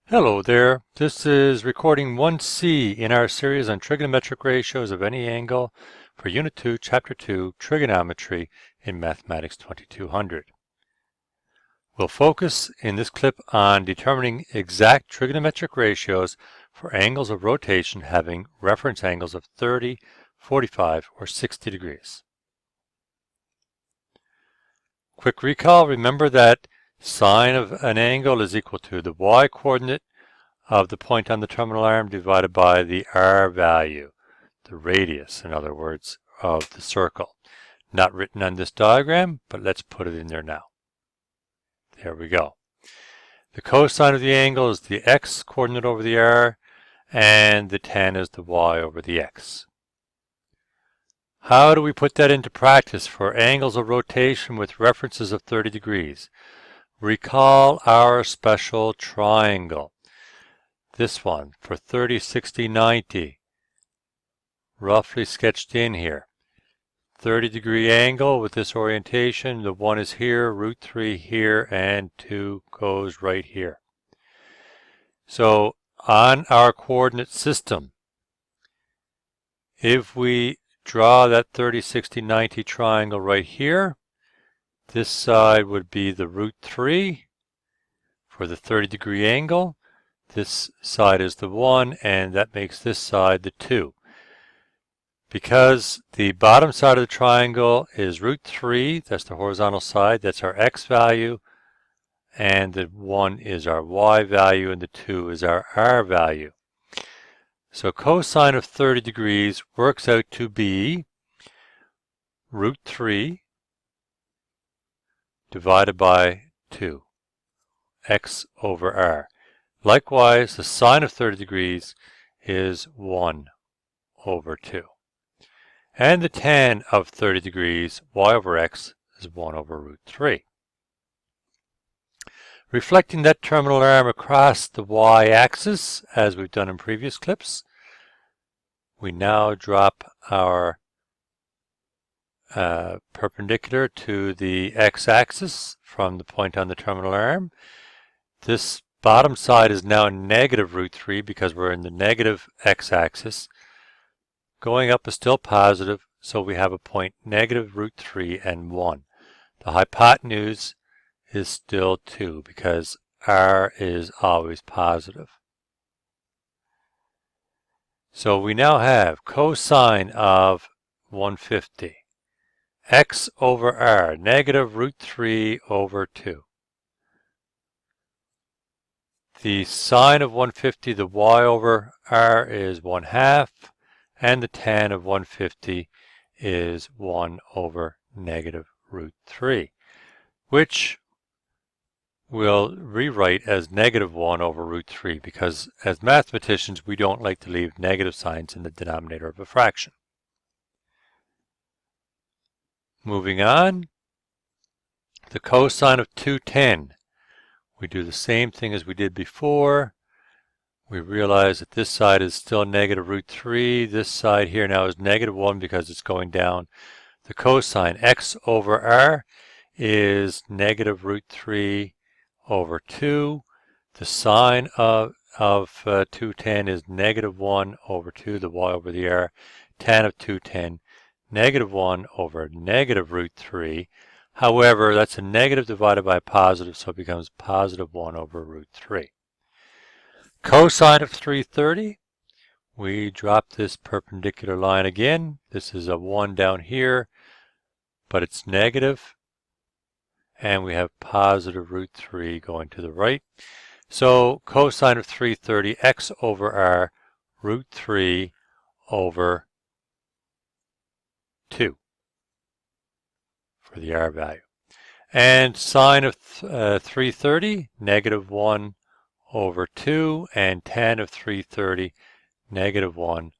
Hello there, this is recording 1C in our series on trigonometric ratios of any angle for Unit 2, Chapter 2, Trigonometry in Mathematics 2200. We'll focus in this clip on determining exact trigonometric ratios for angles of rotation having reference angles of 30, 45, or 60 degrees. Quick recall, remember that sine of an angle is equal to the y-coordinate of the point on the terminal arm divided by the r value, the radius, in other words, of the circle. Not written on this diagram, but let's put it in there now. There we go. The cosine of the angle is the x-coordinate over the r, and the tan is the y over the x. How do we put that into practice for angles of rotation with references of 30 degrees? Recall our special triangle. This one for 30, 60, 90. Roughly sketched in here. 30-degree angle with this orientation. The 1 is here, root 3 here, and 2 goes right here. So on our coordinate system, if we draw that 30, 60, 90 triangle right here, this side would be the root 3 for the 30-degree angle. This side is the 1, and that makes this side the 2. Because the bottom side of the triangle is root 3, that's the horizontal side, that's our x value, and the 1 is our y value, and the 2 is our r value. So cosine of 30 degrees works out to be root 3 divided by 2, x over r. Likewise, the sine of 30 degrees is 1 over 2. And the tan of 30 degrees, y over x, is 1 over root 3. Reflecting that terminal arm across the y-axis, as we've done in previous clips, we now drop our perpendicular to the x-axis from the point on the terminal arm. This bottom side is now negative root 3 because we're in the negative x-axis. Going up is still positive, so we have a point negative root 3 and 1. The hypotenuse is still 2 because r is always positive. So we now have cosine of 150, x over r, negative root 3 over 2. The sine of 150, the y over r, is 1/2, and the tan of 150 is 1 over negative root 3, which we'll rewrite as negative 1 over root 3 because as mathematicians we don't like to leave negative signs in the denominator of a fraction. Moving on, the cosine of 210. We do the same thing as we did before. We realize that this side is still negative root 3. This side here now is negative 1 because it's going down. The cosine x over r is negative root 3 over 2. The sine of 210 is negative 1 over 2, the y over the r. Tan of 210, negative 1 over negative root 3. However, that's a negative divided by a positive, so it becomes positive 1 over root 3. Cosine of 330, we drop this perpendicular line again. This is a 1 down here, but it's negative. And we have positive root 3 going to the right. So cosine of 330, x over r, root 3 over 2. For the r value. And sine of 330, negative 1 over 2, and tan of 330, negative 1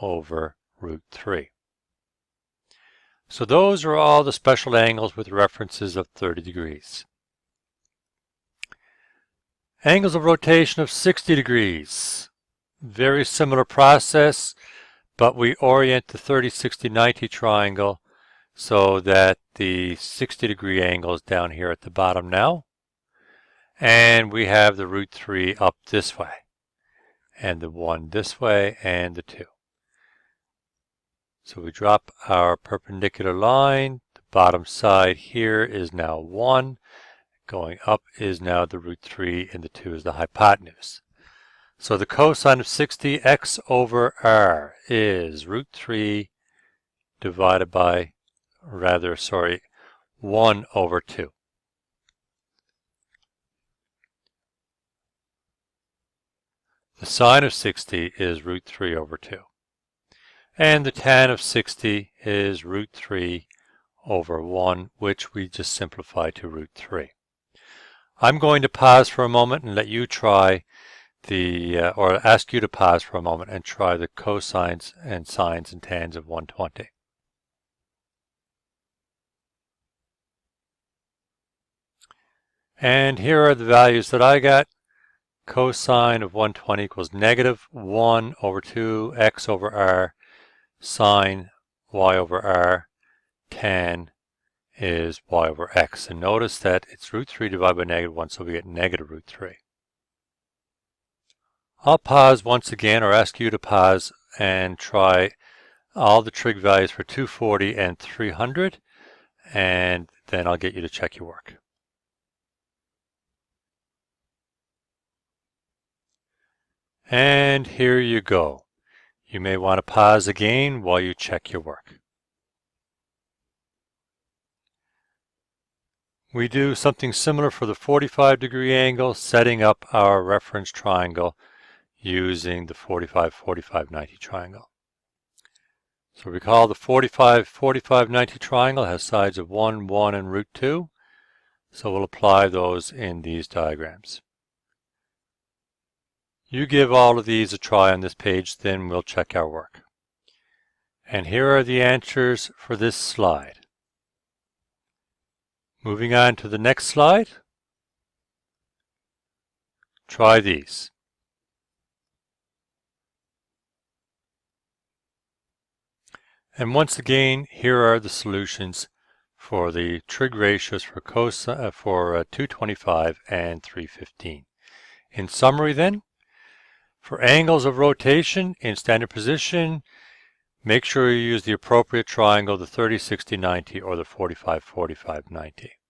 over root 3. So those are all the special angles with references of 30 degrees. Angles of rotation of 60 degrees. Very similar process, but we orient the 30, 60, 90 triangle so that the 60-degree angle is down here at the bottom now. And we have the root 3 up this way, and the 1 this way, and the 2. So we drop our perpendicular line. The bottom side here is now 1. Going up is now the root 3, and the 2 is the hypotenuse. So the cosine of 60 x over r is root 3 divided by, 1 over 2. The sine of 60 is root 3 over 2. And the tan of 60 is root 3 over 1, which we just simplify to root 3. I'm going to pause for a moment and let you try or ask you to pause for a moment and try the cosines and sines and tans of 120. And here are the values that I got. Cosine of 120 equals negative 1 over 2 x over r, sine y over r, tan is y over x. And notice that it's root 3 divided by negative 1, so we get negative root 3. I'll pause once again, or ask you to pause and try all the trig values for 240 and 300, and then I'll get you to check your work. And here you go. You may want to pause again while you check your work. We do something similar for the 45-degree angle, setting up our reference triangle using the 45-45-90 triangle. So recall the 45-45-90 triangle has sides of 1, 1, and root 2. So we'll apply those in these diagrams. You give all of these a try on this page, then we'll check our work. And here are the answers for this slide. Moving on to the next slide. Try these. And once again, here are the solutions for the trig ratios for 225 and 315. In summary then, for angles of rotation in standard position, make sure you use the appropriate triangle, the 30-60-90 or the 45-45-90.